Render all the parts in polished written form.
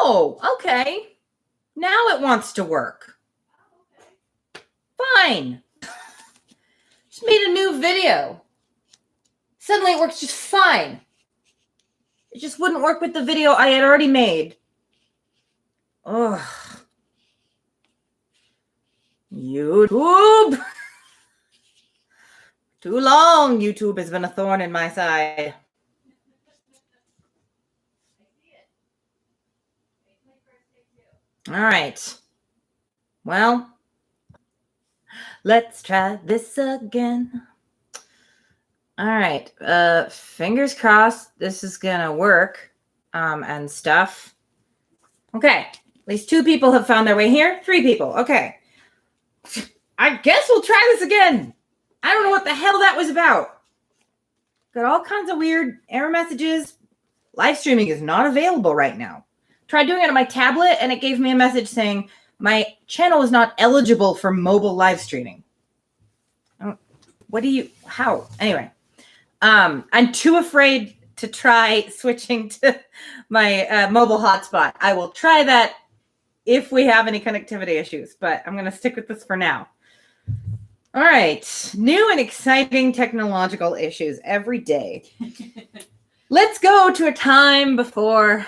Oh, okay. Now it wants to work. Fine. Just made a new video. Suddenly it works just fine. It just wouldn't work with the video I had already made. Ugh. YouTube. Too long, YouTube has been a thorn in my side. All right. Well, let's try this again. All right. Fingers crossed this is gonna work. And stuff. Okay. At least 2 people have found their way here. 3 people. Okay. I guess we'll try this again. I don't know what the hell that was about. Got all kinds of weird error messages. Live streaming is not available right now. Tried doing it on my tablet and it gave me a message saying my channel is not eligible for mobile live streaming. How? Anyway, I'm too afraid to try switching to my mobile hotspot. I will try that if we have any connectivity issues, but I'm going to stick with this for now. All right. New and exciting technological issues every day. Let's go to a time before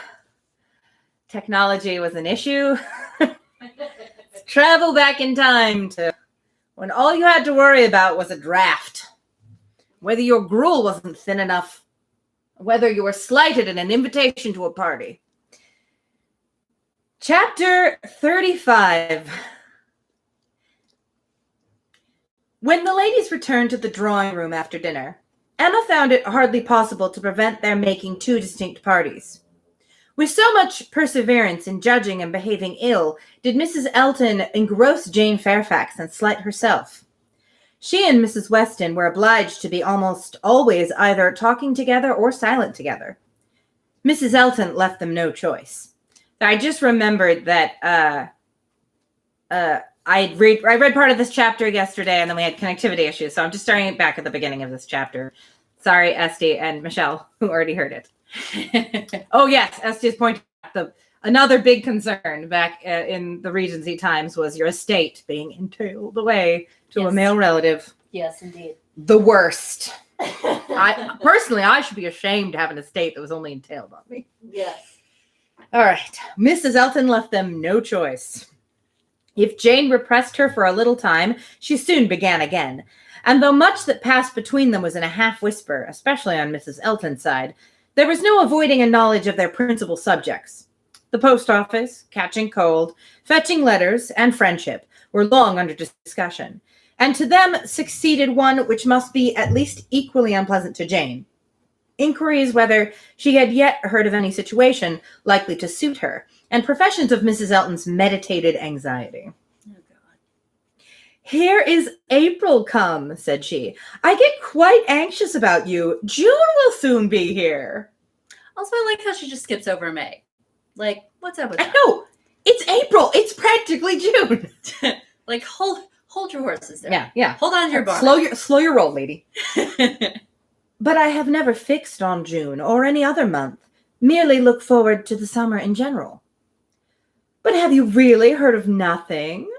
technology was an issue. Travel back in time to when all you had to worry about was a draft. Whether your gruel wasn't thin enough. Whether you were slighted in an invitation to a party. Chapter 35. When the ladies returned to the drawing room after dinner, Emma found it hardly possible to prevent their making 2 distinct parties. With so much perseverance in judging and behaving ill, did Mrs. Elton engross Jane Fairfax and slight herself. She and Mrs. Weston were obliged to be almost always either talking together or silent together. Mrs. Elton left them no choice. I just remembered that I read part of this chapter yesterday, and then we had connectivity issues. So I'm just starting back at the beginning of this chapter. Sorry, Esty and Michelle, who already heard it. Oh, yes, Esty is pointing out another big concern back in the Regency times was your estate being entailed away to a male relative. Yes, indeed. The worst. I should be ashamed to have an estate that was only entailed on me. Yes. All right. Mrs. Elton left them no choice. If Jane repressed her for a little time, she soon began again. And though much that passed between them was in a half whisper, especially on Mrs. Elton's side, there was no avoiding a knowledge of their principal subjects. The post office, catching cold, fetching letters, and friendship were long under discussion. And to them succeeded one which must be at least equally unpleasant to Jane. Inquiries whether she had yet heard of any situation likely to suit her, and professions of Mrs. Elton's meditated anxiety. Oh, God. Here is April come, said she. I get quite anxious about you. June will soon be here. Also, I like how she just skips over May. Like, what's up with that? I know. It's April. It's practically June. Like, hold your horses there. Yeah. Hold on to your bar. Slow your roll, lady. But I have never fixed on June or any other month. Merely look forward to the summer in general. But have you really heard of nothing?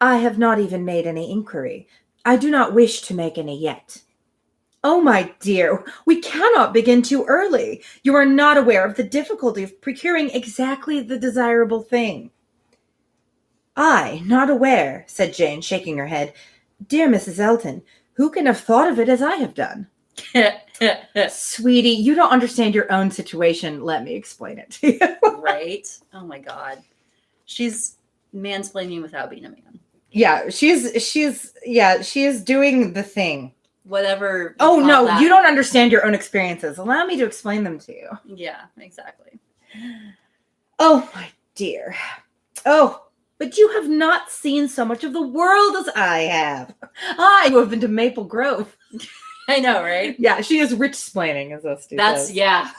I have not even made any inquiry. I do not wish to make any yet. Oh, my dear, we cannot begin too early. You are not aware of the difficulty of procuring exactly the desirable thing. I, not aware, said Jane, shaking her head. Dear Mrs. Elton, who can have thought of it as I have done? Sweetie, you don't understand your own situation. Let me explain it to you. Right? Oh, my God. She's mansplaining without being a man. Yeah, she is doing the thing. Whatever. Oh, no, you don't understand your own experiences. Allow me to explain them to you. Yeah, exactly. Oh, my dear. Oh, but you have not seen so much of the world as I have. I who have been to Maple Grove. I know, right? Yeah, she is rich-splaining, as us do. Yeah.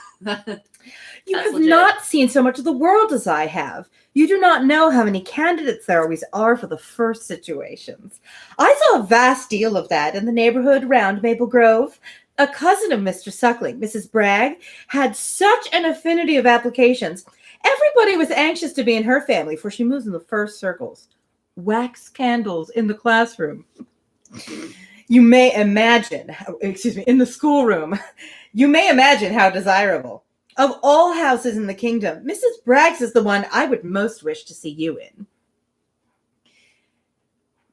You have not seen so much of the world as I have. You do not know how many candidates there always are for the first situations. I saw a vast deal of that in the neighborhood round Maple Grove. A cousin of Mr. Suckling, Mrs. Bragg, had such an affinity of applications. Everybody was anxious to be in her family, for she moves in the first circles. Wax candles in the classroom. You may imagine, in the schoolroom, you may imagine how desirable. Of all houses in the kingdom, Mrs. Bragg's is the one I would most wish to see you in.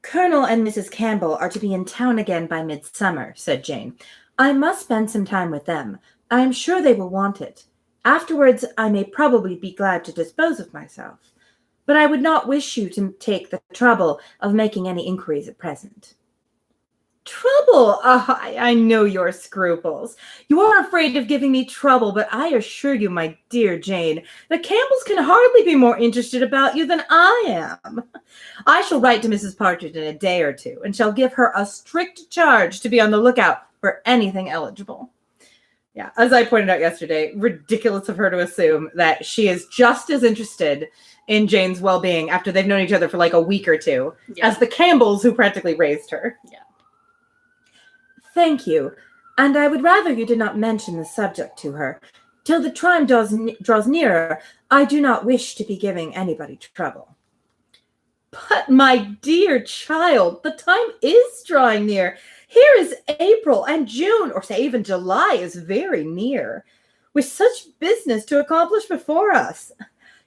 Colonel and Mrs. Campbell are to be in town again by midsummer, said Jane. I must spend some time with them. I am sure they will want it. Afterwards, I may probably be glad to dispose of myself. But I would not wish you to take the trouble of making any inquiries at present. Trouble? I know your scruples. You are afraid of giving me trouble, but I assure you, my dear Jane, the Campbells can hardly be more interested about you than I am. I shall write to Mrs. Partridge in a day or two, and shall give her a strict charge to be on the lookout for anything eligible. Yeah, as I pointed out yesterday, ridiculous of her to assume that she is just as interested in Jane's well-being after they've known each other for like a week or two as the Campbells who practically raised her. Yeah. Thank you, and I would rather you did not mention the subject to her. Till the time draws nearer, I do not wish to be giving anybody trouble. But, my dear child, the time is drawing near. Here is April, and June, or say even July, is very near, with such business to accomplish before us.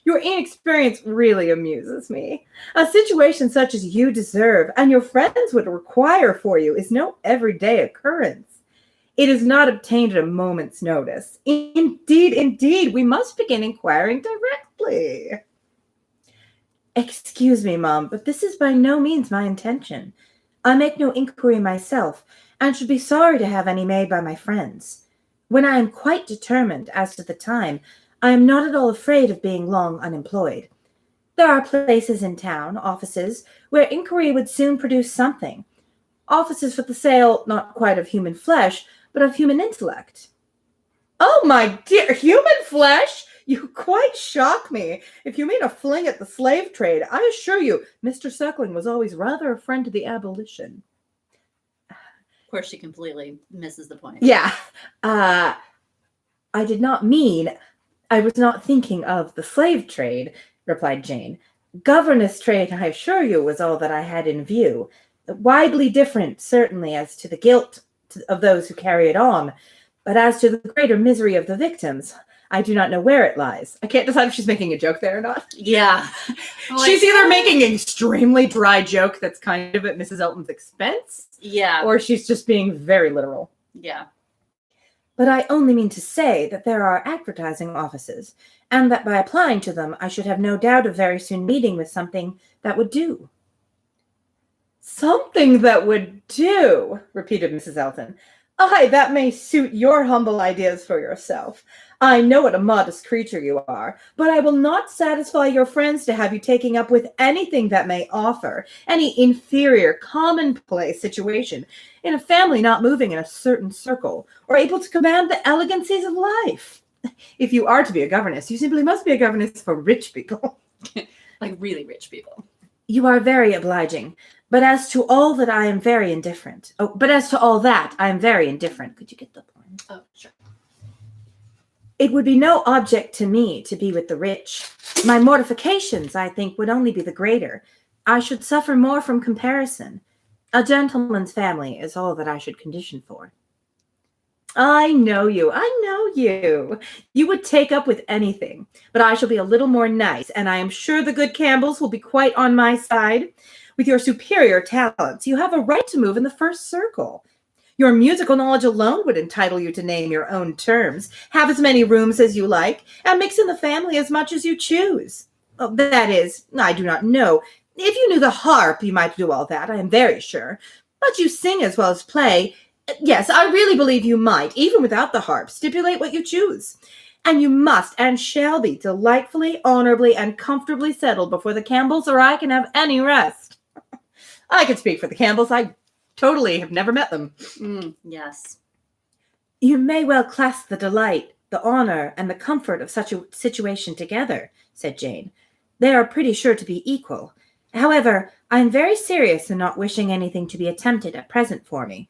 Your inexperience really amuses me. A situation such as you deserve and your friends would require for you is no everyday occurrence. It is not obtained at a moment's notice. Indeed, we must begin inquiring directly. Excuse me, Mom, but this is by no means my intention. I make no inquiry myself, and should be sorry to have any made by my friends. When I am quite determined as to the time, I am not at all afraid of being long unemployed. There are places in town, offices, where inquiry would soon produce something. Offices for the sale, not quite of human flesh, but of human intellect. Oh, my dear, human flesh? You quite shock me. If you mean a fling at the slave trade, I assure you, Mr. Suckling was always rather a friend to the abolition. Of course, she completely misses the point. Yeah. I did not mean... I was not thinking of the slave trade, replied Jane. Governess trade, I assure you, was all that I had in view. Widely different, certainly, as to the guilt of those who carry it on, but as to the greater misery of the victims, I do not know where it lies. I can't decide if she's making a joke there or not. Yeah. She's either making an extremely dry joke that's kind of at Mrs. Elton's expense, or she's just being very literal. Yeah. But I only mean to say that there are advertising offices, and that by applying to them, I should have no doubt of very soon meeting with something that would do. Something that would do, repeated Mrs. Elton. Aye, that may suit your humble ideas for yourself. I know what a modest creature you are, but I will not satisfy your friends to have you taking up with anything that may offer any inferior, commonplace situation in a family not moving in a certain circle or able to command the elegancies of life. If you are to be a governess, you simply must be a governess for rich people. Like really rich people. You are very obliging, but as to all that I am very indifferent. Could you get the point? Oh, sure. It would be no object to me to be with the rich. My mortifications, I think, would only be the greater. I should suffer more from comparison. A gentleman's family is all that I should condition for. I know you. You would take up with anything, but I shall be a little more nice, and I am sure the good Campbells will be quite on my side. With your superior talents, you have a right to move in the first circle. Your musical knowledge alone would entitle you to name your own terms, have as many rooms as you like, and mix in the family as much as you choose. That is, I do not know. If you knew the harp, you might do all that, I am very sure. But you sing as well as play. Yes, I really believe you might, even without the harp, stipulate what you choose. And you must and shall be delightfully, honorably, and comfortably settled before the Campbells or I can have any rest. I can speak for the Campbells. I totally have never met them. Yes. You may well class the delight, the honor, and the comfort of such a situation together, said Jane. They are pretty sure to be equal. However, I am very serious in not wishing anything to be attempted at present for me.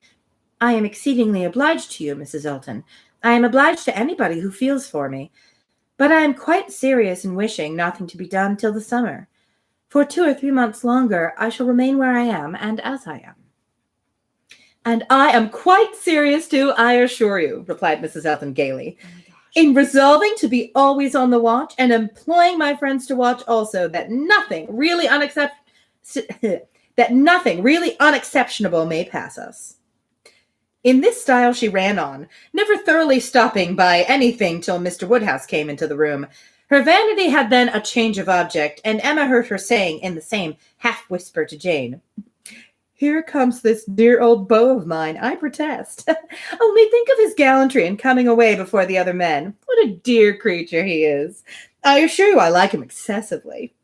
I am exceedingly obliged to you, Mrs. Elton. I am obliged to anybody who feels for me. But I am quite serious in wishing nothing to be done till the summer. For 2 or 3 months longer I shall remain where I am and as I am. And I am quite serious too, I assure you, replied Mrs. Elton gaily. Oh my gosh. In resolving to be always on the watch and employing my friends to watch also that nothing really unexceptionable may pass us. In this style she ran on, never thoroughly stopping by anything till Mr. Woodhouse came into the room. Her vanity had then a change of object, and Emma heard her saying in the same half-whisper to Jane, Here comes this dear old beau of mine, I protest. Only think of his gallantry in coming away before the other men. What a dear creature he is. I assure you I like him excessively.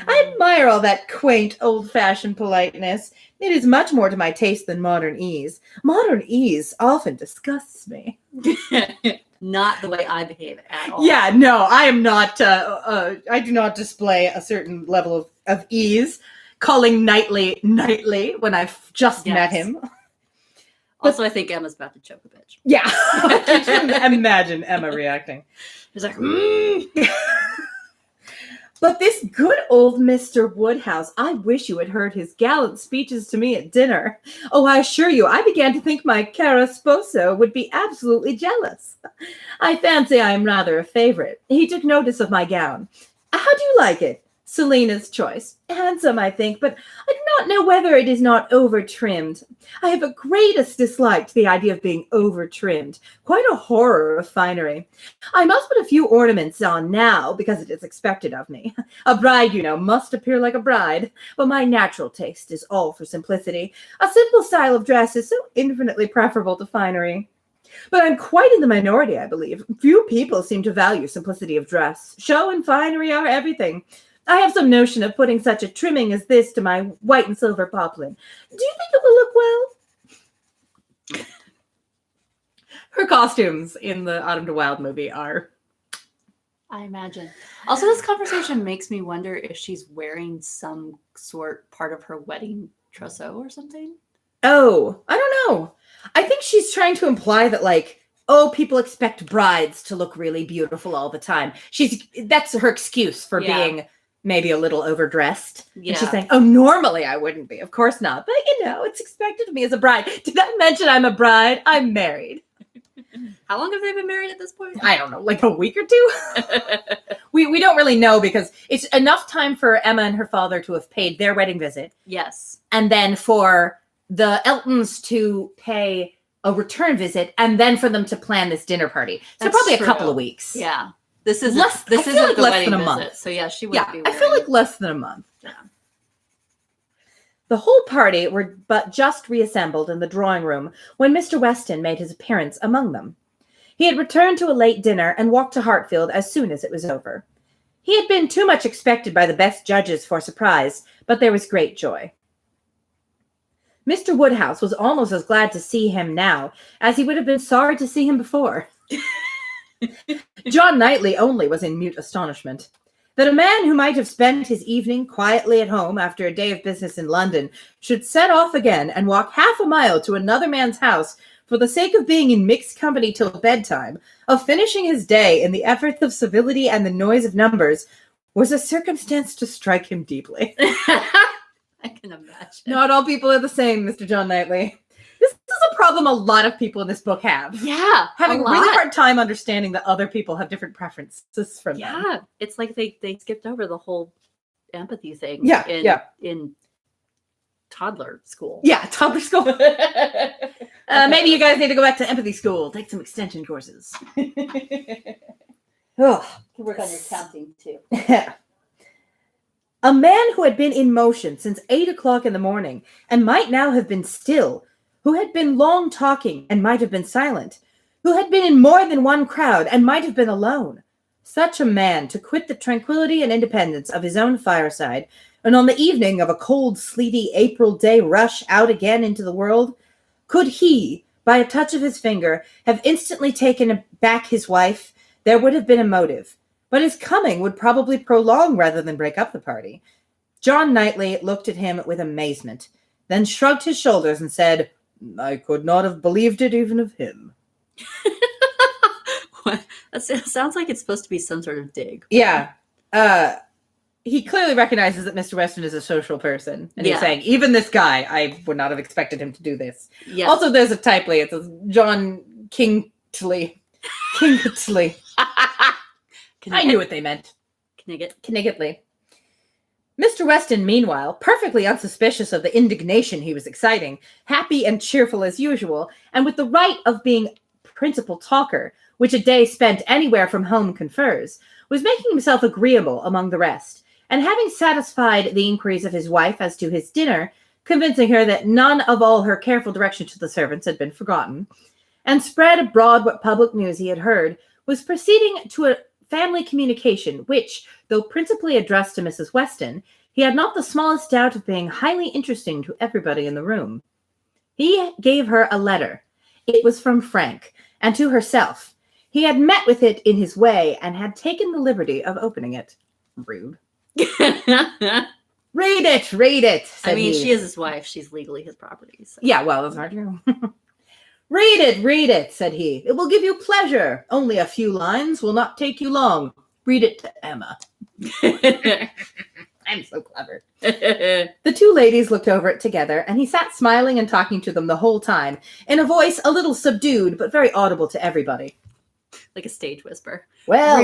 I admire all that quaint, old-fashioned politeness. It is much more to my taste than modern ease. Modern ease often disgusts me. Not the way I behave at all. Yeah, no, I am not, I do not display a certain level of ease. Calling Knightley when I've just met him. Also, I think Emma's about to choke a bitch. Yeah. I can imagine Emma reacting. She's like, But this good old Mr. Woodhouse, I wish you had heard his gallant speeches to me at dinner. Oh, I assure you, I began to think my caro sposo would be absolutely jealous. I fancy I am rather a favorite. He took notice of my gown. How do you like it? Selina's choice. Handsome, I think, but I do not know whether it is not over-trimmed. I have a greatest dislike to the idea of being over-trimmed. Quite a horror of finery. I must put a few ornaments on now, because it is expected of me. A bride, you know, must appear like a bride, but my natural taste is all for simplicity. A simple style of dress is so infinitely preferable to finery. But I'm quite in the minority, I believe. Few people seem to value simplicity of dress. Show and finery are everything. I have some notion of putting such a trimming as this to my white and silver poplin. Do you think it will look well? Her costumes in the Autumn to Wild movie are... I imagine. Also, this conversation makes me wonder if she's wearing some sort part of her wedding trousseau or something. Oh, I don't know. I think she's trying to imply that, like, people expect brides to look really beautiful all the time. That's her excuse for being maybe a little overdressed. Yeah. And she's saying, normally I wouldn't be. Of course not. But, it's expected of me as a bride. Did I mention I'm a bride? I'm married. How long have they been married at this point? I don't know, like a week or two? We don't really know because it's enough time for Emma and her father to have paid their wedding visit. Yes. And then for the Eltons to pay a return visit, and then for them to plan this dinner party. So That's probably true. A couple of weeks. Yeah. This isn't like the less wedding than a visit. month. So yeah, she would be wearing. I feel like less than a month. Yeah. The whole party were but just reassembled in the drawing room when Mr. Weston made his appearance among them. He had returned to a late dinner and walked to Hartfield as soon as it was over. He had been too much expected by the best judges for surprise, but there was great joy. Mr. Woodhouse was almost as glad to see him now as he would have been sorry to see him before. John Knightley only was in mute astonishment. That a man who might have spent his evening quietly at home after a day of business in London should set off again and walk half a mile to another man's house for the sake of being in mixed company till bedtime, of finishing his day in the efforts of civility and the noise of numbers, was a circumstance to strike him deeply. I can imagine. Not all people are the same, Mr. John Knightley. This is a problem a lot of people in this book have. Yeah. Having a really hard time understanding that other people have different preferences from them. Yeah. It's like they skipped over the whole empathy thing in toddler school. Yeah, toddler school. Maybe you guys need to go back to empathy school. Take some extension courses. Oh, you work on your counting too. A man who had been in motion since 8 o'clock in the morning and might now have been still, who had been long talking and might have been silent, who had been in more than one crowd and might have been alone. Such a man to quit the tranquility and independence of his own fireside, and on the evening of a cold, sleety April day rush out again into the world, could he, by a touch of his finger, have instantly taken back his wife, there would have been a motive. But his coming would probably prolong rather than break up the party. John Knightley looked at him with amazement, then shrugged his shoulders and said, I could not have believed it even of him. That sounds like it's supposed to be some sort of dig. Yeah. He clearly recognizes that Mr. Weston is a social person. And he's Yeah. saying, even this guy, I would not have expected him to do this. Yeah. Also, there's a typo. It says John Kingsley. Kingsley. I knew what they meant. Kniggetly. Mr. Weston, meanwhile, perfectly unsuspicious of the indignation he was exciting, happy and cheerful as usual, and with the right of being principal talker, which a day spent anywhere from home confers, was making himself agreeable among the rest, and having satisfied the inquiries of his wife as to his dinner, convincing her that none of all her careful direction to the servants had been forgotten, and spread abroad what public news he had heard, was proceeding to a family communication, which, though principally addressed to Mrs. Weston, he had not the smallest doubt of being highly interesting to everybody in the room. He gave her a letter. It was from Frank, and to herself. He had met with it in his way, and had taken the liberty of opening it. Rude. Read it, said he. She is his wife. She's legally his property. So. Yeah, well, that's hard to know. Read it, said he. It will give you pleasure. Only a few lines will not take you long. Read it to Emma. I'm so clever. The two ladies looked over it together, and he sat smiling and talking to them the whole time, in a voice a little subdued, but very audible to everybody. Like a stage whisper. Well,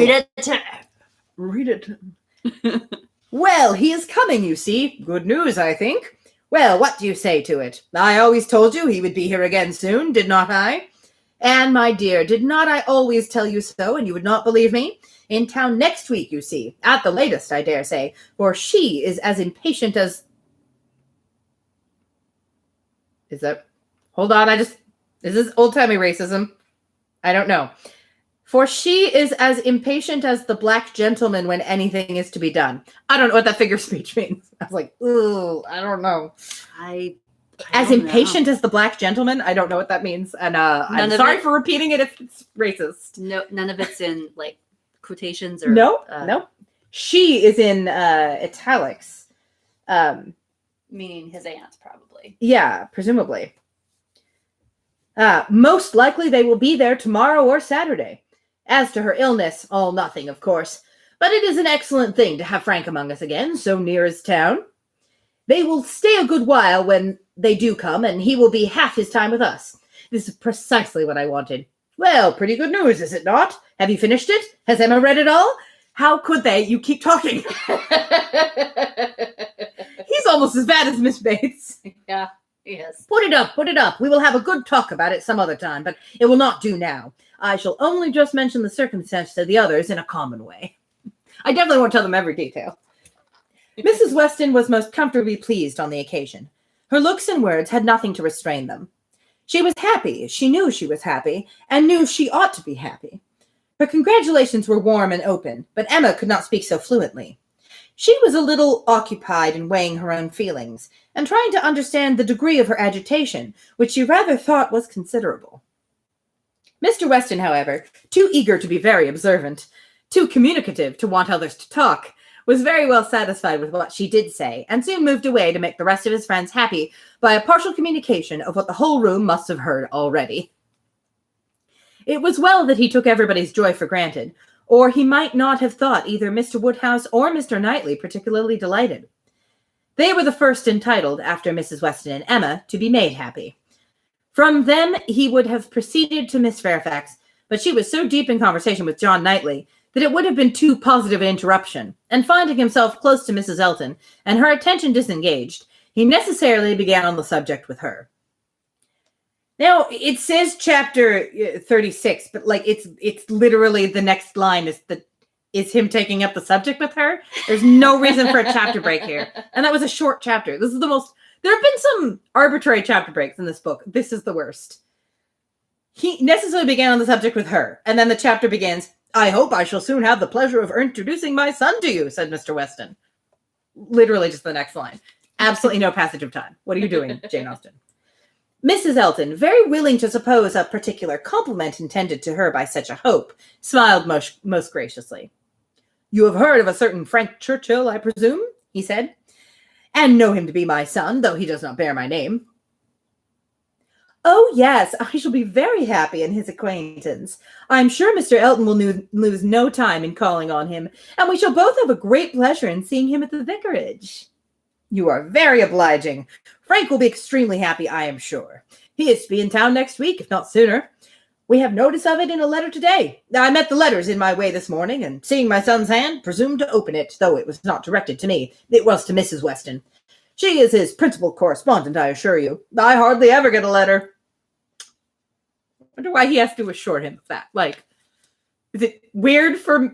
Read it. Well, he is coming, you see. Good news, I think. Well, what do you say to it? I always told you he would be here again soon, did not I? Anne, my dear, did not I always tell you so, and you would not believe me? In town next week, you see. At the latest, I dare say. For she is as impatient as... Is that... Hold on, Is this old-timey racism? I don't know. For she is as impatient as the black gentleman when anything is to be done. I don't know what that figure of speech means. I was like, ooh, I don't know. As impatient as the black gentleman? I don't know what that means. And I'm sorry for repeating it if it's racist. No, none of it's in, like, quotations or... No. She is in italics. Meaning his aunt, probably. Yeah, presumably. Most likely they will be there tomorrow or Saturday. As to her illness, all nothing, of course. But it is an excellent thing to have Frank among us again, so near his town. They will stay a good while when they do come, and he will be half his time with us. This is precisely what I wanted. Well, pretty good news, is it not? Have you finished it? Has Emma read it all? How could they? You keep talking. He's almost as bad as Miss Bates. Yeah, yes. Put it up. We will have a good talk about it some other time, but it will not do now. I shall only just mention the circumstance to the others in a common way. I definitely won't tell them every detail. Mrs. Weston was most comfortably pleased on the occasion. Her looks and words had nothing to restrain them. She was happy, she knew she was happy, and knew she ought to be happy. Her congratulations were warm and open, but Emma could not speak so fluently. She was a little occupied in weighing her own feelings, and trying to understand the degree of her agitation, which she rather thought was considerable. Mr. Weston, however, too eager to be very observant, too communicative to want others to talk, was very well satisfied with what she did say, and soon moved away to make the rest of his friends happy by a partial communication of what the whole room must have heard already. It was well that he took everybody's joy for granted, or he might not have thought either Mr. Woodhouse or Mr. Knightley particularly delighted. They were the first entitled, after Mrs. Weston and Emma, to be made happy. From them he would have proceeded to Miss Fairfax, but she was so deep in conversation with John Knightley that it would have been too positive an interruption, and finding himself close to Mrs. Elton, and her attention disengaged, he necessarily began on the subject with her. Now, it says chapter 36, but like it's literally the next line is him taking up the subject with her. There's no reason for a chapter break here. And that was a short chapter. This is the most... There have been some arbitrary chapter breaks in this book. This is the worst. He necessarily began on the subject with her, and then the chapter begins, I hope I shall soon have the pleasure of introducing my son to you, said Mr. Weston. Literally just the next line. Absolutely no passage of time. What are you doing, Jane Austen? Mrs. Elton, very willing to suppose a particular compliment intended to her by such a hope, smiled most graciously. You have heard of a certain Frank Churchill, I presume, he said, and know him to be my son, though he does not bear my name. Oh, yes, I shall be very happy in his acquaintance. I'm sure Mr. Elton will lose no time in calling on him, and we shall both have a great pleasure in seeing him at the vicarage. You are very obliging. Frank will be extremely happy, I am sure. He is to be in town next week, if not sooner. We have notice of it in a letter today. I met the letters in my way this morning, and seeing my son's hand, presumed to open it, though it was not directed to me. It was to Mrs. Weston. She is his principal correspondent, I assure you. I hardly ever get a letter. I wonder why he has to assure him of that. Like, is it weird for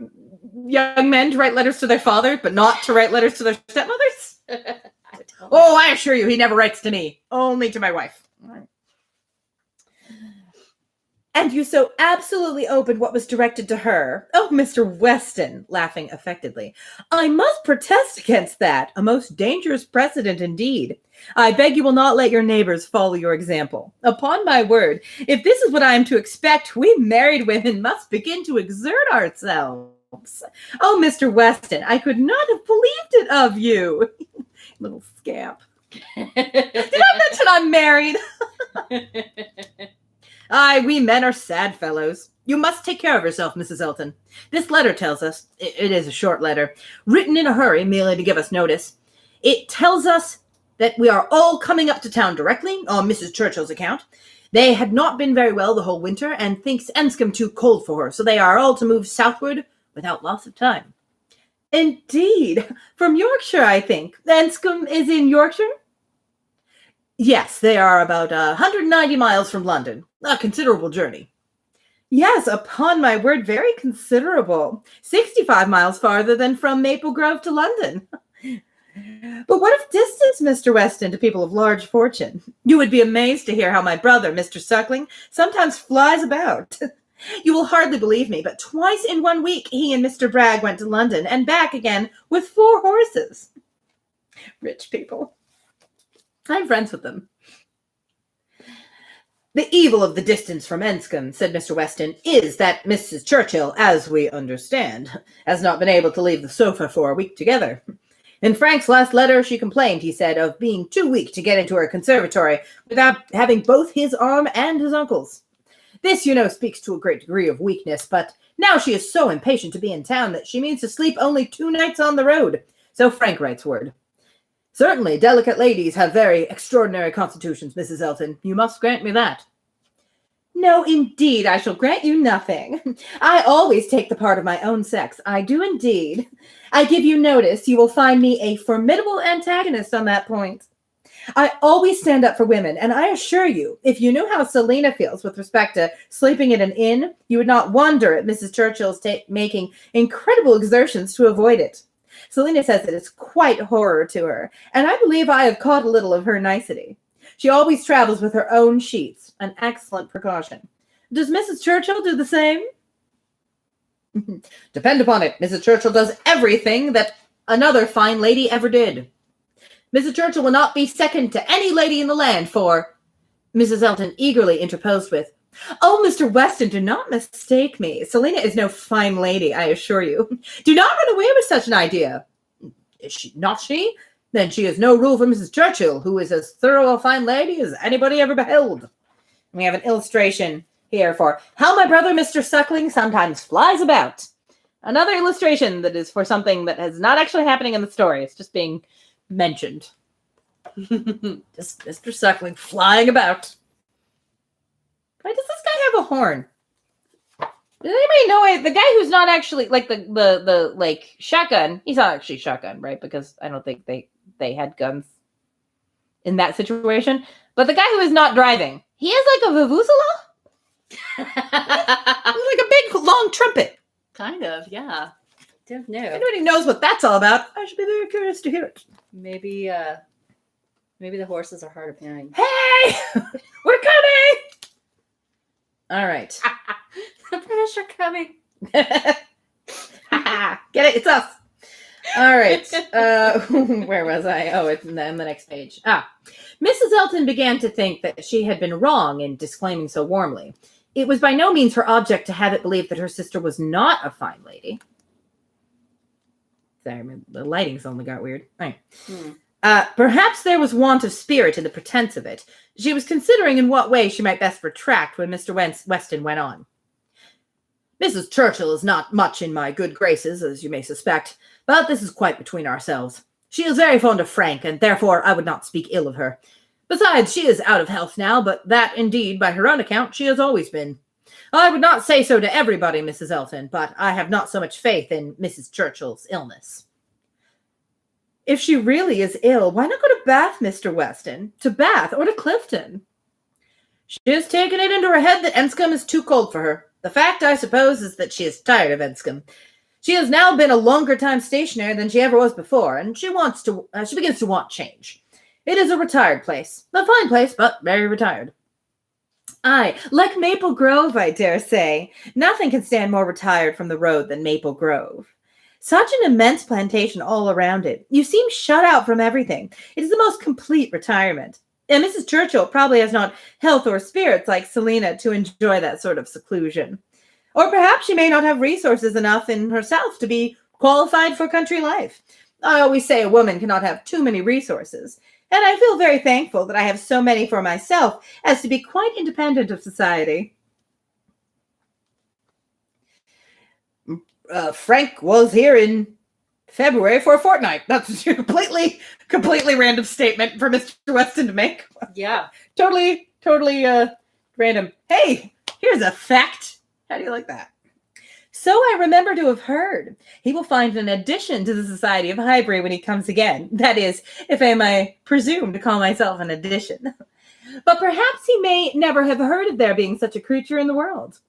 young men to write letters to their father, but not to write letters to their stepmothers? I assure you, he never writes to me. Only to my wife. And you so absolutely opened what was directed to her. Oh, Mr. Weston, laughing affectedly. I must protest against that. A most dangerous precedent indeed. I beg you will not let your neighbors follow your example. Upon my word, if this is what I am to expect, we married women must begin to exert ourselves. Oh, Mr. Weston, I could not have believed it of you. Little scamp. Did I mention I'm married? Aye, we men are sad fellows. You must take care of yourself, Mrs. Elton. This letter tells us, it is a short letter, written in a hurry merely to give us notice. It tells us that we are all coming up to town directly on Mrs. Churchill's account. They had not been very well the whole winter and thinks Enscombe too cold for her, so they are all to move southward without loss of time. Indeed. From Yorkshire, I think. Enscombe is in Yorkshire? Yes, they are about 190 miles from London. A considerable journey. Yes, upon my word, very considerable. 65 miles farther than from Maple Grove to London. But what of distance, Mr. Weston, to people of large fortune? You would be amazed to hear how my brother, Mr. Suckling, sometimes flies about. You will hardly believe me, but twice in 1 week he and Mr. Bragg went to London and back again with 4 horses. Rich people. I'm friends with them. The evil of the distance from Enscombe, said Mr. Weston, is that Mrs. Churchill, as we understand, has not been able to leave the sofa for a week together. In Frank's last letter, she complained, he said, of being too weak to get into her conservatory without having both his arm and his uncle's. This, you know, speaks to a great degree of weakness, but now she is so impatient to be in town that she means to sleep only 2 nights on the road. So Frank writes word. Certainly, delicate ladies have very extraordinary constitutions, Mrs. Elton. You must grant me that. No, indeed, I shall grant you nothing. I always take the part of my own sex. I do indeed. I give you notice you will find me a formidable antagonist on that point. I always stand up for women, and I assure you, if you knew how Selina feels with respect to sleeping at an inn, you would not wonder at Mrs. Churchill's making incredible exertions to avoid it. Selina says that it's quite horror to her, and I believe I have caught a little of her nicety. She always travels with her own sheets, an excellent precaution. Does Mrs. Churchill do the same? Depend upon it, Mrs. Churchill does everything that another fine lady ever did. Mrs. Churchill will not be second to any lady in the land, for Mrs. Elton eagerly interposed with, Oh, Mr. Weston, do not mistake me. Selina is no fine lady, I assure you. Do not run away with such an idea. Is she not she? Then she is no rule for Mrs. Churchill, who is as thorough a fine lady as anybody ever beheld. We have an illustration here for how my brother, Mr. Suckling, sometimes flies about. Another illustration that is for something that is not actually happening in the story. It's just being mentioned. Just Mr. Suckling flying about. Why does this guy have a horn? Does anybody know it? The guy who's not actually like the like shotgun, he's not actually shotgun, right? Because I don't think they had guns in that situation. But the guy who is not driving, he has like a vuvuzela? Like a big long trumpet. Kind of, yeah. Don't know. If anybody knows what that's all about, I should be very curious to hear it. Maybe the horses are hard of hearing. Hey! We're coming! All right. The British are coming. Get it? It's us. All right. Where was I? Oh, it's on the next page. Mrs. Elton began to think that she had been wrong in disclaiming so warmly. It was by no means her object to have it believed that her sister was not a fine lady. Sorry, the lighting's only got weird. All right. Perhaps there was want of spirit in the pretense of it. She was considering in what way she might best retract when Mr. Weston went on. Mrs. Churchill is not much in my good graces, as you may suspect, but this is quite between ourselves. She is very fond of Frank, and therefore I would not speak ill of her. Besides, she is out of health now, but that, indeed, by her own account, she has always been. I would not say so to everybody, Mrs. Elton, but I have not so much faith in Mrs. Churchill's illness. If she really is ill, why not go to Bath, Mr. Weston? To Bath or to Clifton? She has taken it into her head that Enscombe is too cold for her. The fact, I suppose, is that she is tired of Enscombe. She has now been a longer time stationer than she ever was before, and she begins to want change. It is a retired place. A fine place, but very retired. Aye, like Maple Grove, I dare say. Nothing can stand more retired from the road than Maple Grove. Such an immense plantation all around it. You seem shut out from everything. It is the most complete retirement. And Mrs. Churchill probably has not health or spirits like Selina to enjoy that sort of seclusion. Or perhaps she may not have resources enough in herself to be qualified for country life. I always say a woman cannot have too many resources, and I feel very thankful that I have so many for myself as to be quite independent of society. Frank was here in February for a fortnight. That's a completely random statement for Mr. Weston to make. Yeah. Totally random. Hey, here's a fact. How do you like that? So I remember to have heard. He will find an addition to the Society of Highbury when he comes again. That is, if I may presume to call myself an addition. But perhaps he may never have heard of there being such a creature in the world.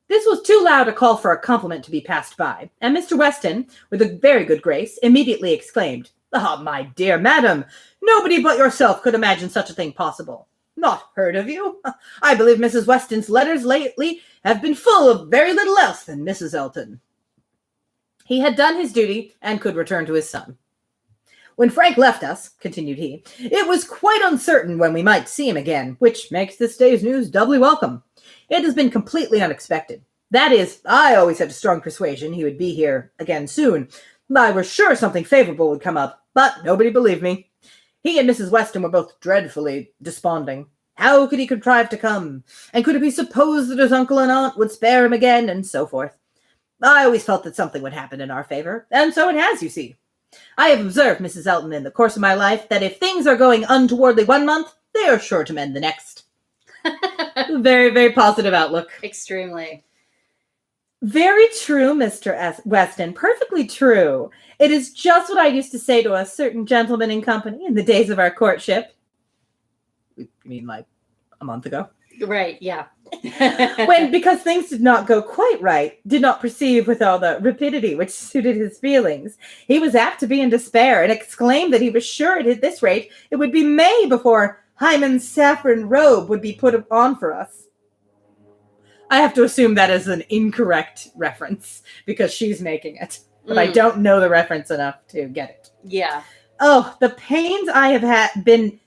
This was too loud a call for a compliment to be passed by, and Mr. Weston, with a very good grace, immediately exclaimed, "Ah, my dear madam, nobody but yourself could imagine such a thing possible. Not heard of you? I believe Mrs. Weston's letters lately have been full of very little else than Mrs. Elton." He had done his duty and could return to his son. "When Frank left us," continued he, "it was quite uncertain when we might see him again, which makes this day's news doubly welcome. It has been completely unexpected. That is, I always had a strong persuasion he would be here again soon. I was sure something favorable would come up, but nobody believed me. He and Mrs. Weston were both dreadfully desponding. How could he contrive to come? And could it be supposed that his uncle and aunt would spare him again, and so forth? I always felt that something would happen in our favor, and so it has, you see. I have observed, Mrs. Elton, in the course of my life, that if things are going untowardly one month, they are sure to mend the next." Very, very positive outlook. Extremely. Very true, Mr. Weston. Perfectly true. It is just what I used to say to a certain gentleman in company in the days of our courtship. You mean like a month ago? Right, yeah. When, because things did not go quite right, did not proceed with all the rapidity which suited his feelings, he was apt to be in despair and exclaimed that he was sure at this rate it would be May before Hymen's saffron robe would be put on for us. I have to assume that is an incorrect reference because she's making it, but I don't know the reference enough to get it. Yeah. Oh, the pains I have been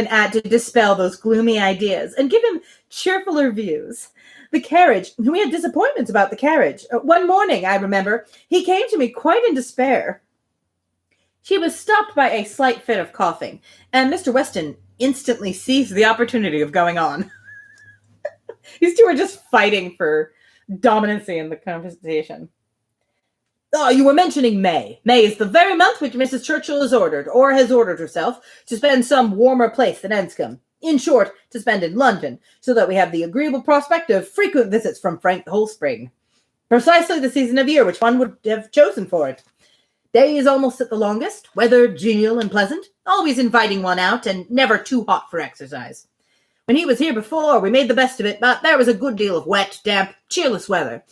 at to dispel those gloomy ideas and give him cheerfuler views. The carriage, we had disappointments about the carriage. One morning, I remember, he came to me quite in despair. She was stopped by a slight fit of coughing, and Mr. Weston instantly seized the opportunity of going on. These two are just fighting for dominancy in the conversation. "Oh, you were mentioning May. May is the very month which Mrs. Churchill has ordered, or has ordered herself, to spend some warmer place than Enscombe. In short, to spend in London, so that we have the agreeable prospect of frequent visits from Frank the whole spring. Precisely the season of year which one would have chosen for it. Days almost at the longest, weather genial and pleasant, always inviting one out, and never too hot for exercise. When he was here before, we made the best of it, but there was a good deal of wet, damp, cheerless weather.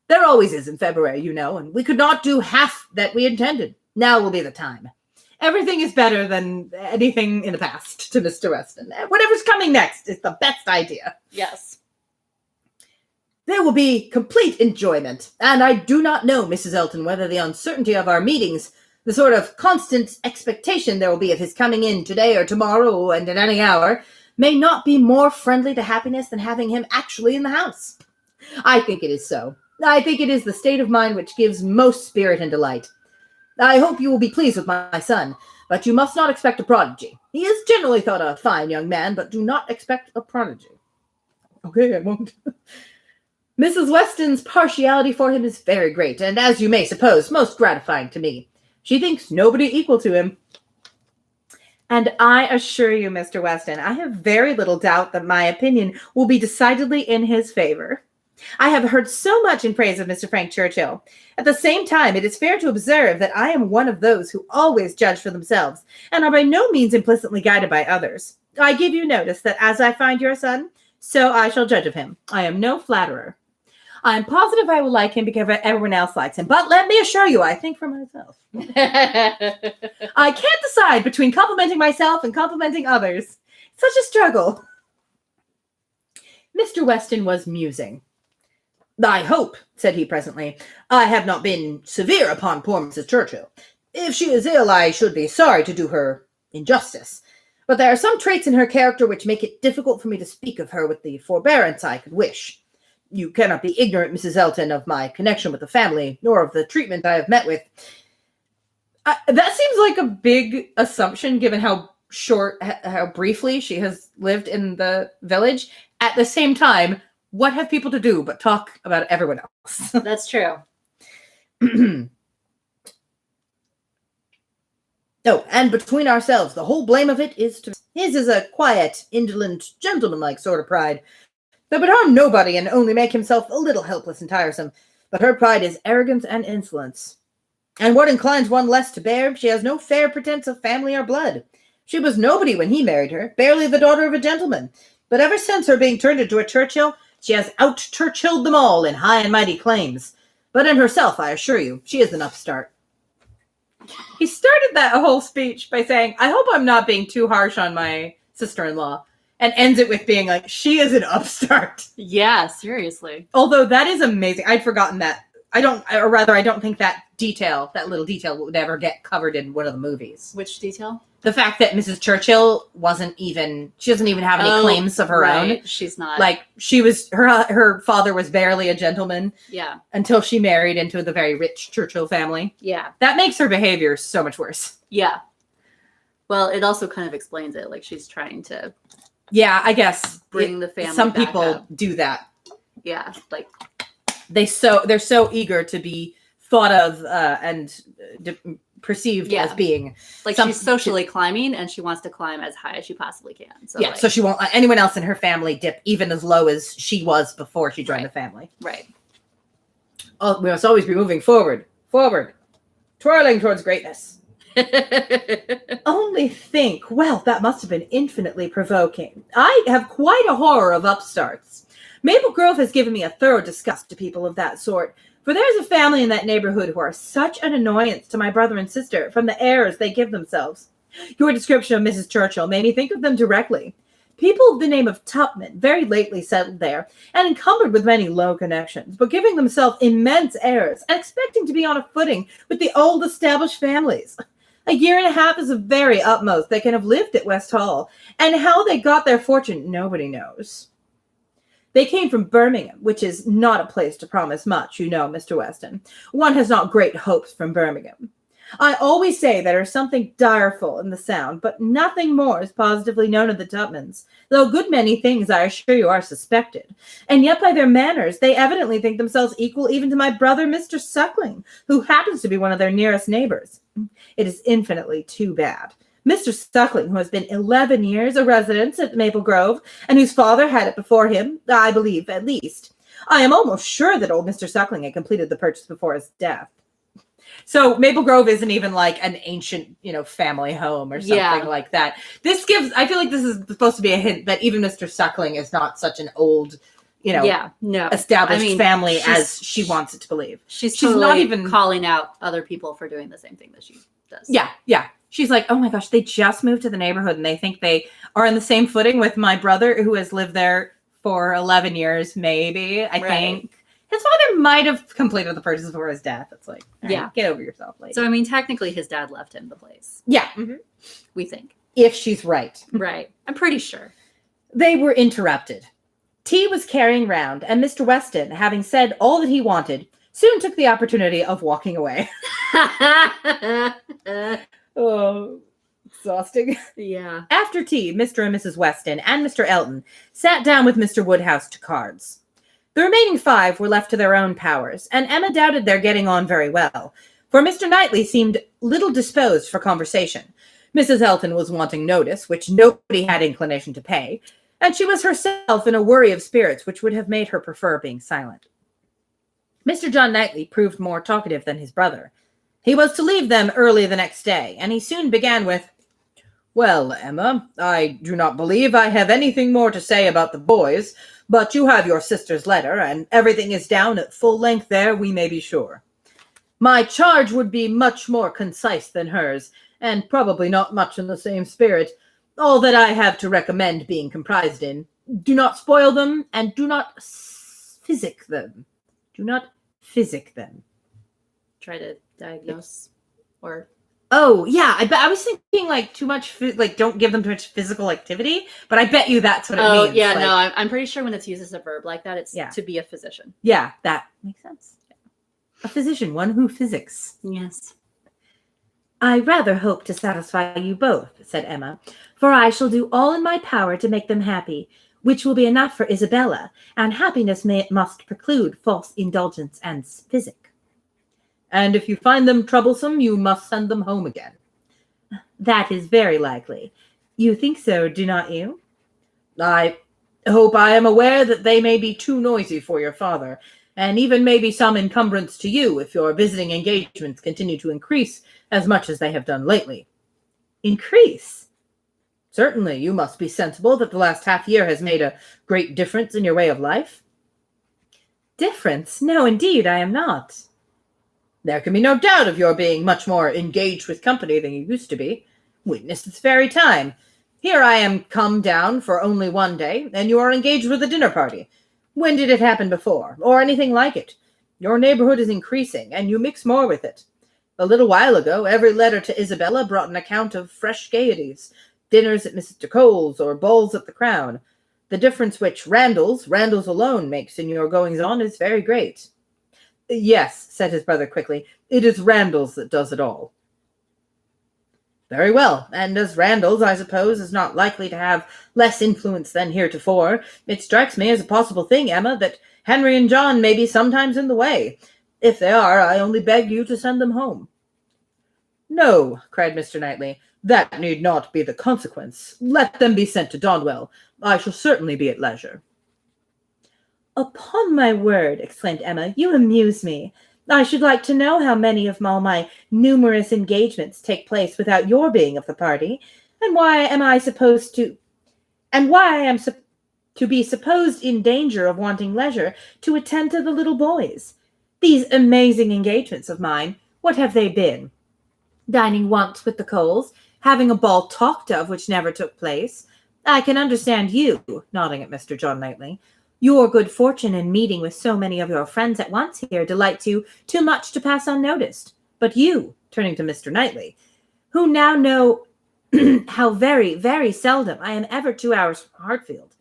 There always is in February, you know, and we could not do half that we intended. Now will be the time. Everything is better than anything in the past to Mr. Weston. Whatever's coming next is the best idea. Yes. There will be complete enjoyment, and I do not know, Mrs. Elton, whether the uncertainty of our meetings, the sort of constant expectation there will be of his coming in today or tomorrow and at any hour, may not be more friendly to happiness than having him actually in the house. I think it is so. I think it is the state of mind which gives most spirit and delight. I hope you will be pleased with my son, but you must not expect a prodigy. He is generally thought a fine young man, but do not expect a prodigy. Okay, I won't. Mrs. Weston's partiality for him is very great, and as you may suppose, most gratifying to me. She thinks nobody equal to him. And I assure you, Mr. Weston, I have very little doubt that my opinion will be decidedly in his favor. I have heard so much in praise of Mr. Frank Churchill. At the same time, it is fair to observe that I am one of those who always judge for themselves, and are by no means implicitly guided by others. I give you notice that as I find your son, so I shall judge of him. I am no flatterer. I am positive I will like him because everyone else likes him, but let me assure you, I think for myself. I can't decide between complimenting myself and complimenting others. It's such a struggle. Mr. Weston was musing. I hope, said he presently, I have not been severe upon poor Mrs. Churchill. If she is ill, I should be sorry to do her injustice. But there are some traits in her character which make it difficult for me to speak of her with the forbearance I could wish. You cannot be ignorant, Mrs. Elton, of my connection with the family, nor of the treatment I have met with. That seems like a big assumption, given how briefly she has lived in the village. At the same time, what have people to do but talk about everyone else? That's true. Oh, and between ourselves, the whole blame of it is to... His is a quiet, indolent, gentlemanlike sort of pride that would harm nobody and only make himself a little helpless and tiresome. But her pride is arrogance and insolence. And what inclines one less to bear, she has no fair pretense of family or blood. She was nobody when he married her, barely the daughter of a gentleman. But ever since her being turned into a Churchill, she has out-Churchilled them all in high and mighty claims. But in herself, I assure you, she is an upstart. He started that whole speech by saying, I hope I'm not being too harsh on my sister-in-law, and ends it with being like, she is an upstart. Yeah, seriously. Although that is amazing. I'd forgotten that. I don't think that little detail would ever get covered in one of the movies. Which detail? The fact that Mrs. Churchill she doesn't even have any claims of her own. She's not. Like, her father was barely a gentleman. Yeah. Until she married into the very rich Churchill family. Yeah. That makes her behavior so much worse. Yeah. Well, it also kind of explains it. Like, she's trying to... Yeah, I guess. Bring the family Some back people up. do that. Yeah, like... They're so eager to be thought of and perceived as being like she's socially climbing, and she wants to climb as high as she possibly can. So yeah, so she won't let anyone else in her family dip even as low as she was before she joined the family. Right. Oh, we must always be moving forward, twirling towards greatness. Only think. Well, that must have been infinitely provoking. I have quite a horror of upstarts. Maple Grove has given me a thorough disgust to people of that sort, for there is a family in that neighborhood who are such an annoyance to my brother and sister from the airs they give themselves. Your description of Mrs. Churchill made me think of them directly. People of the name of Tupman very lately settled there, and encumbered with many low connections, but giving themselves immense airs, and expecting to be on a footing with the old established families. A year and a half is the very utmost they can have lived at West Hall, and how they got their fortune nobody knows. They came from Birmingham, which is not a place to promise much, you know, Mr. Weston. One has not great hopes from Birmingham. I always say there is something direful in the sound, but nothing more is positively known of the Tupmans, though a good many things, I assure you, are suspected. And yet by their manners, they evidently think themselves equal even to my brother, Mr. Suckling, who happens to be one of their nearest neighbors. It is infinitely too bad. Mr. Suckling, who has been 11 years a resident at Maple Grove, and whose father had it before him, I believe, at least. I am almost sure that old Mr. Suckling had completed the purchase before his death. So Maple Grove isn't even like an ancient, family home or something like that. I feel like this is supposed to be a hint that even Mr. Suckling is not such an old, established family as she wants it to believe. She's totally not even calling out other people for doing the same thing that she does. Yeah. She's like, oh my gosh, they just moved to the neighborhood and they think they are on the same footing with my brother who has lived there for 11 years, maybe, I think. His father might have completed the purchase before his death. It's like, right, get over yourself, lady. So, I mean, technically his dad left him the place. Yeah. Mm-hmm. We think. If she's right. Right. I'm pretty sure. They were interrupted. Tea was carrying round, and Mr. Weston, having said all that he wanted, soon took the opportunity of walking away. Oh, exhausting. Yeah. After tea, Mr. and Mrs. Weston and Mr. Elton sat down with Mr. Woodhouse to cards. The remaining 5 were left to their own powers, and Emma doubted their getting on very well, for Mr. Knightley seemed little disposed for conversation. Mrs. Elton was wanting notice, which nobody had inclination to pay, and she was herself in a worry of spirits which would have made her prefer being silent. Mr. John Knightley proved more talkative than his brother. He was to leave them early the next day, and he soon began with, "Well, Emma, I do not believe I have anything more to say about the boys, but you have your sister's letter, and everything is down at full length there, we may be sure. My charge would be much more concise than hers, and probably not much in the same spirit. All that I have to recommend being comprised in, do not spoil them, and do not physic them. Do not physic them." Try to diagnose or... Oh, yeah. I was thinking like too much, don't give them too much physical activity, but I bet you that's what it means. Oh, yeah, like, no, I'm pretty sure when it's used as a verb like that, it's to be a physician. Yeah, that makes sense. A physician, one who physics. Yes. "I rather hope to satisfy you both," said Emma, "for I shall do all in my power to make them happy, which will be enough for Isabella, and happiness must preclude false indulgence and physic." "And if you find them troublesome, you must send them home again." "That is very likely. You think so, do not you?" "I hope I am aware that they may be too noisy for your father, and even may be some encumbrance to you if your visiting engagements continue to increase as much as they have done lately." "Increase?" "Certainly, you must be sensible that the last half-year has made a great difference in your way of life." "Difference? No, indeed, I am not." "There can be no doubt of your being much more engaged with company than you used to be. Witness this very time. Here I am come down for only one day, and you are engaged with a dinner party. When did it happen before, or anything like it? Your neighborhood is increasing, and you mix more with it. A little while ago, every letter to Isabella brought an account of fresh gaieties, dinners at Mr. Cole's, or balls at the Crown. The difference which Randall's alone makes in your goings-on is very great." "Yes," said his brother quickly, "it is Randall's that does it all." "Very well, and as Randall's, I suppose, is not likely to have less influence than heretofore, it strikes me as a possible thing, Emma, that Henry and John may be sometimes in the way. If they are, I only beg you to send them home." "No," cried Mr. Knightley, "that need not be the consequence. Let them be sent to Donwell. I shall certainly be at leisure." "Upon my word," exclaimed Emma, "you amuse me. I should like to know how many of all my numerous engagements take place without your being of the party, and why I am to be supposed in danger of wanting leisure to attend to the little boys. These amazing engagements of mine, what have they been? Dining once with the Coles, having a ball talked of which never took place. I can understand you," nodding at Mr. John Knightley. "Your good fortune in meeting with so many of your friends at once here delights you too much to pass unnoticed. But you," turning to Mr. Knightley, "who now know how very, very seldom I am ever 2 hours from Hartfield.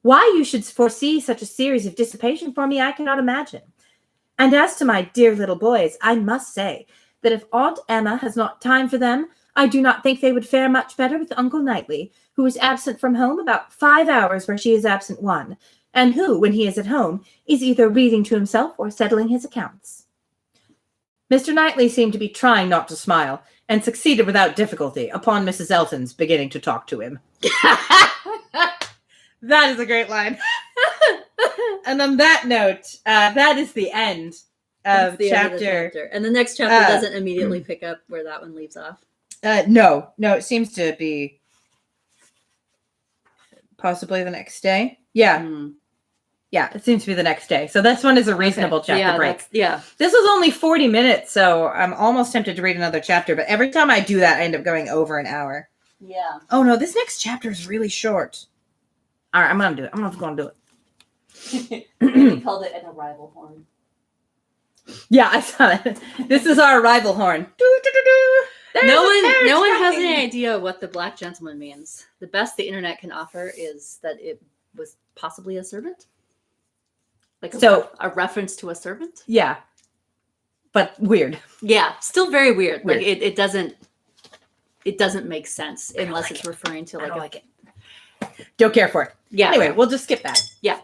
Why you should foresee such a series of dissipation for me, I cannot imagine. And as to my dear little boys, I must say that if Aunt Emma has not time for them, I do not think they would fare much better with Uncle Knightley, who is absent from home about 5 hours where she is absent 1, and who, when he is at home, is either reading to himself or settling his accounts." Mr. Knightley seemed to be trying not to smile, and succeeded without difficulty upon Mrs. Elton's beginning to talk to him. That is a great line. And on that note, that is the end of the chapter. End of the chapter. And the next chapter doesn't immediately pick up where that one leaves off. No, it seems to be possibly the next day. Yeah. Yeah, it seems to be the next day. So this one is a reasonable chapter break. Yeah. This was only 40 minutes, so I'm almost tempted to read another chapter, but every time I do that, I end up going over an hour. Yeah. Oh, no, this next chapter is really short. All right, I'm going to do it. I'm just going to do it. We called it an arrival horn. Yeah, I saw it. This is our arrival horn. No one has any idea what the black gentleman means. The best the internet can offer is that it was possibly a servant. Like a reference to a servant? Yeah. but weird. Yeah, still very weird. Weird. Like it doesn't make sense unless it's referring to I like don't like it. Don't care for it. Yeah. Anyway, we'll just skip that. Yeah.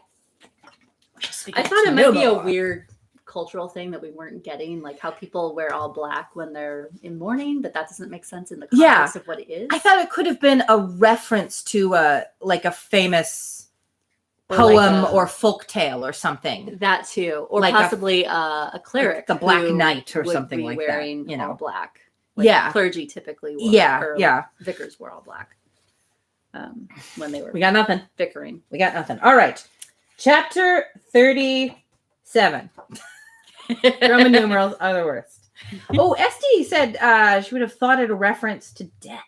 I thought it might be a weird cultural thing that we weren't getting, like how people wear all black when they're in mourning, but that doesn't make sense in the context of what it is. I thought it could have been a reference to like a famous Or poem like or folk tale or something. that too, or like possibly a cleeric, like the Black who Knight or would something be like wearing that. You know, all black. Like yeah, clergy typically wore. Yeah, or yeah. Vicars wore all black when they were. We got nothing. Vicariing. We got nothing. All right, chapter 37. Roman numerals are the worst. Oh, Esty said she would have thought it a reference to death.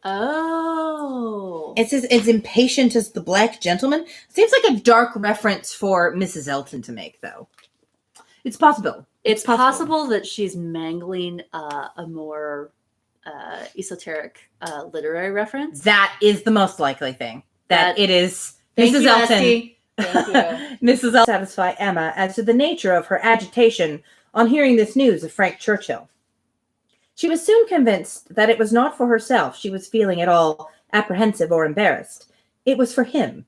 Oh. It says, as impatient as the black gentleman. Seems like a dark reference for Mrs. Elton to make, though. It's possible. It's possible that she's mangling a more esoteric literary reference. That is the most likely thing. That it is Mrs. You, Elton. Esty. Thank you. Mrs. Elton satisfy Emma as to the nature of her agitation on hearing this news of Frank Churchill. She was soon convinced that it was not for herself she was feeling at all apprehensive or embarrassed. It was for him.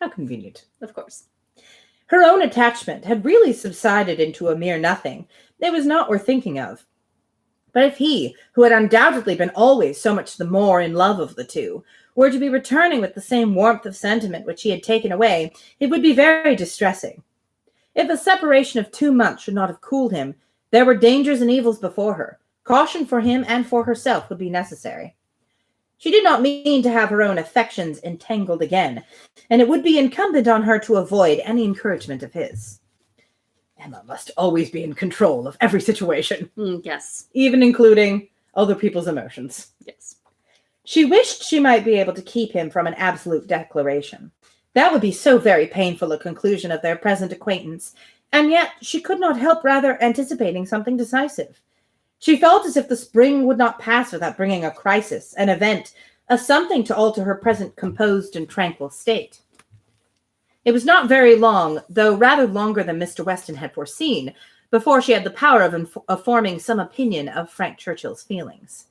How convenient. Of course. Her own attachment had really subsided into a mere nothing. It was not worth thinking of. But if he, who had undoubtedly been always so much the more in love of the two, were to be returning with the same warmth of sentiment which he had taken away, it would be very distressing. If a separation of 2 months should not have cooled him, there were dangers and evils before her. Caution for him and for herself would be necessary. She did not mean to have her own affections entangled again, and it would be incumbent on her to avoid any encouragement of his. Emma must always be in control of every situation. Yes. Even including other people's emotions. Yes. She wished she might be able to keep him from an absolute declaration. That would be so very painful a conclusion of their present acquaintance, and yet she could not help rather anticipating something decisive. She felt as if the spring would not pass without bringing a crisis, an event, a something to alter her present composed and tranquil state. It was not very long, though rather longer than Mr. Weston had foreseen, before she had the power of forming some opinion of Frank Churchill's feelings.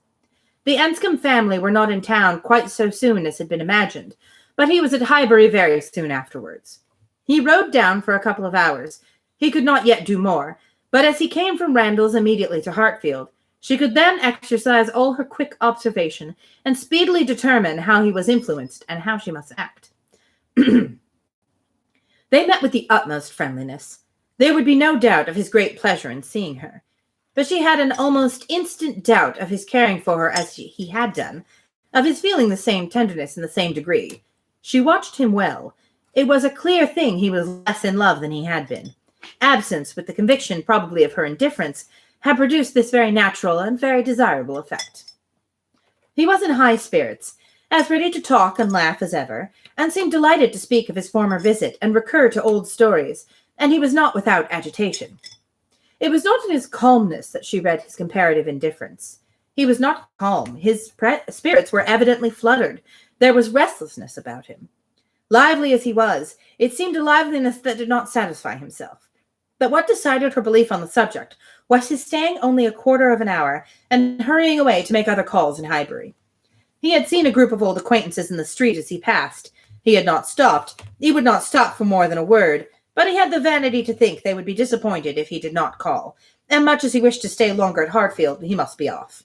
The Enscombe family were not in town quite so soon as had been imagined, but he was at Highbury very soon afterwards. He rode down for a couple of hours. He could not yet do more, but as he came from Randalls immediately to Hartfield, she could then exercise all her quick observation and speedily determine how he was influenced and how she must act. They met with the utmost friendliness. There would be no doubt of his great pleasure in seeing her, but she had an almost instant doubt of his caring for her as he had done, of his feeling the same tenderness in the same degree. She watched him well. It was a clear thing he was less in love than he had been. Absence, with the conviction probably of her indifference, had produced this very natural and very desirable effect. He was in high spirits, as ready to talk and laugh as ever, and seemed delighted to speak of his former visit and recur to old stories, and he was not without agitation. It was not in his calmness that she read his comparative indifference. He was not calm. His spirits were evidently fluttered. There was restlessness about him. Lively as he was, it seemed a liveliness that did not satisfy himself. But what decided her belief on the subject was his staying only a quarter of an hour and hurrying away to make other calls in Highbury. He had seen a group of old acquaintances in the street as he passed. He had not stopped. He would not stop for more than a word, but he had the vanity to think they would be disappointed if he did not call, and much as he wished to stay longer at Hartfield, he must be off.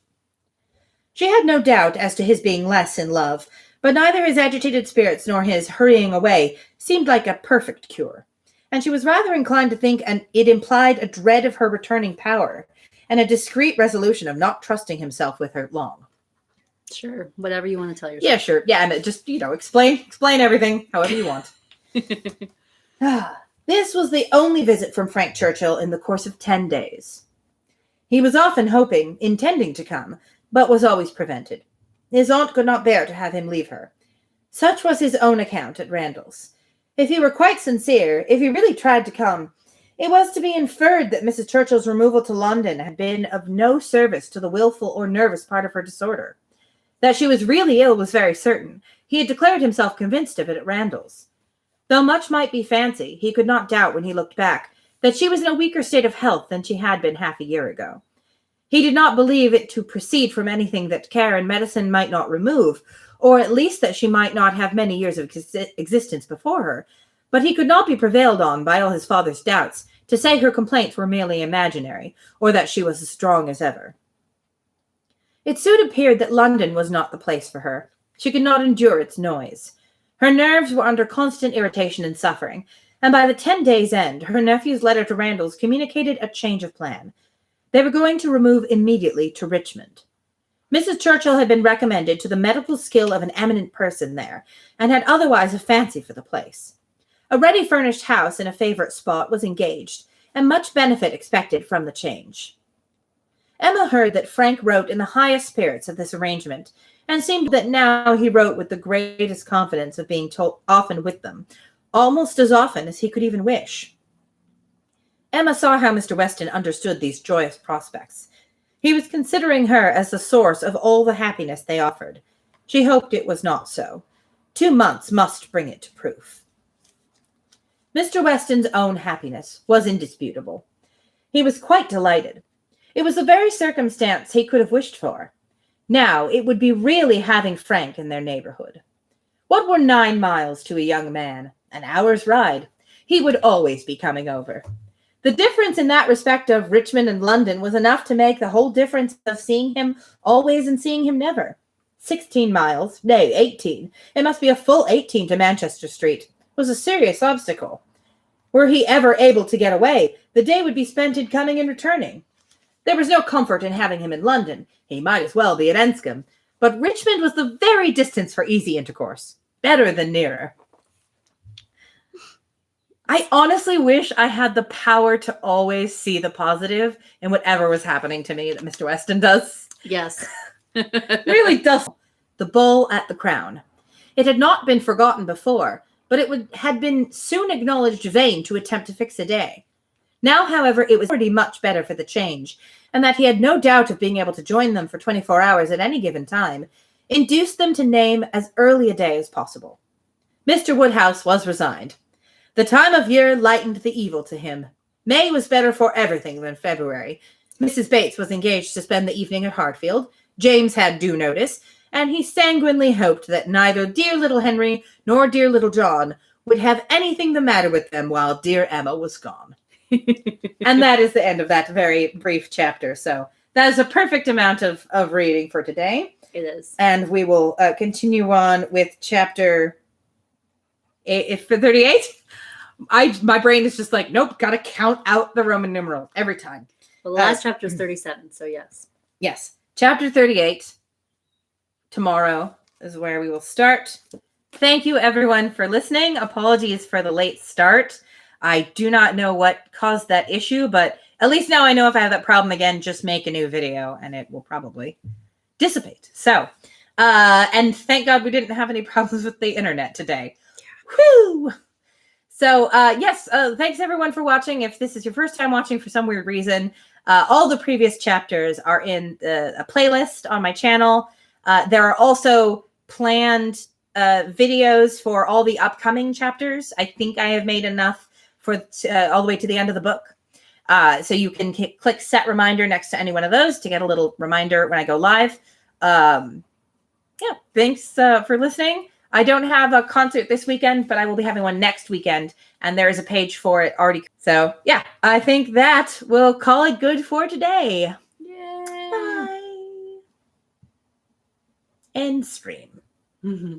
She had no doubt as to his being less in love, but neither his agitated spirits nor his hurrying away seemed like a perfect cure, and she was rather inclined to think it implied a dread of her returning power, and a discreet resolution of not trusting himself with her long. Sure, whatever you want to tell yourself. Yeah, sure. Yeah, I mean, just, explain everything however you want. This was the only visit from Frank Churchill in the course of 10 days. He was often intending to come, but was always prevented. His aunt could not bear to have him leave her. Such was his own account at Randalls. If he were quite sincere, if he really tried to come, it was to be inferred that Mrs. Churchill's removal to London had been of no service to the willful or nervous part of her disorder. That she was really ill was very certain. He had declared himself convinced of it at Randalls. Though much might be fancy, he could not doubt when he looked back that she was in a weaker state of health than she had been half a year ago. He did not believe it to proceed from anything that care and medicine might not remove, or at least that she might not have many years of existence before her, but he could not be prevailed on by all his father's doubts to say her complaints were merely imaginary, or that she was as strong as ever. It soon appeared that London was not the place for her. She could not endure its noise. Her nerves were under constant irritation and suffering, and by the 10 days' end, her nephew's letter to Randalls communicated a change of plan. They were going to remove immediately to Richmond. Mrs. Churchill had been recommended to the medical skill of an eminent person there, and had otherwise a fancy for the place. A ready-furnished house in a favorite spot was engaged, and much benefit expected from the change. Emma heard that Frank wrote in the highest spirits of this arrangement, and seemed that now he wrote with the greatest confidence of being often with them, almost as often as he could even wish. Emma saw how Mr. Weston understood these joyous prospects. He was considering her as the source of all the happiness they offered. She hoped it was not so. 2 months must bring it to proof. Mr. Weston's own happiness was indisputable. He was quite delighted. It was the very circumstance he could have wished for. Now it would be really having Frank in their neighborhood. What were 9 miles to a young man? An hour's ride. He would always be coming over. The difference in that respect of Richmond and London was enough to make the whole difference of seeing him always and seeing him never. 16 miles, nay, 18. It must be a full 18 to Manchester Street. Was a serious obstacle. Were he ever able to get away, the day would be spent in coming and returning. There was no comfort in having him in London. He might as well be at Enscombe. But Richmond was the very distance for easy intercourse. Better than nearer. I honestly wish I had the power to always see the positive in whatever was happening to me that Mr. Weston does. Yes. Really does. The bull at the Crown. It had not been forgotten before, but it had been soon acknowledged vain to attempt to fix a day. Now, however, it was already much better for the change, and that he had no doubt of being able to join them for 24 hours at any given time, induced them to name as early a day as possible. Mr. Woodhouse was resigned. The time of year lightened the evil to him. May was better for everything than February. Mrs. Bates was engaged to spend the evening at Hartfield. James had due notice, and he sanguinely hoped that neither dear little Henry nor dear little John would have anything the matter with them while dear Emma was gone. And that is the end of that very brief chapter. So that is a perfect amount of reading for today. It is. And we will continue on with chapter 38. My brain is just like, nope, got to count out the Roman numeral every time. Well, the last chapter is 37, so yes. Yes. Chapter 38, tomorrow, is where we will start. Thank you, everyone, for listening. Apologies for the late start. I do not know what caused that issue, but at least now I know if I have that problem again, just make a new video, and it will probably dissipate. So, and thank God we didn't have any problems with the internet today. Yeah. Woo! So, yes, thanks everyone for watching. If this is your first time watching for some weird reason, all the previous chapters are in a playlist on my channel. There are also planned videos for all the upcoming chapters. I think I have made enough for all the way to the end of the book. So you can click set reminder next to any one of those to get a little reminder when I go live. Yeah, thanks for listening. I don't have a concert this weekend, but I will be having one next weekend, and there is a page for it already. So, yeah, I think that will call it good for today. Yay! Bye. End stream.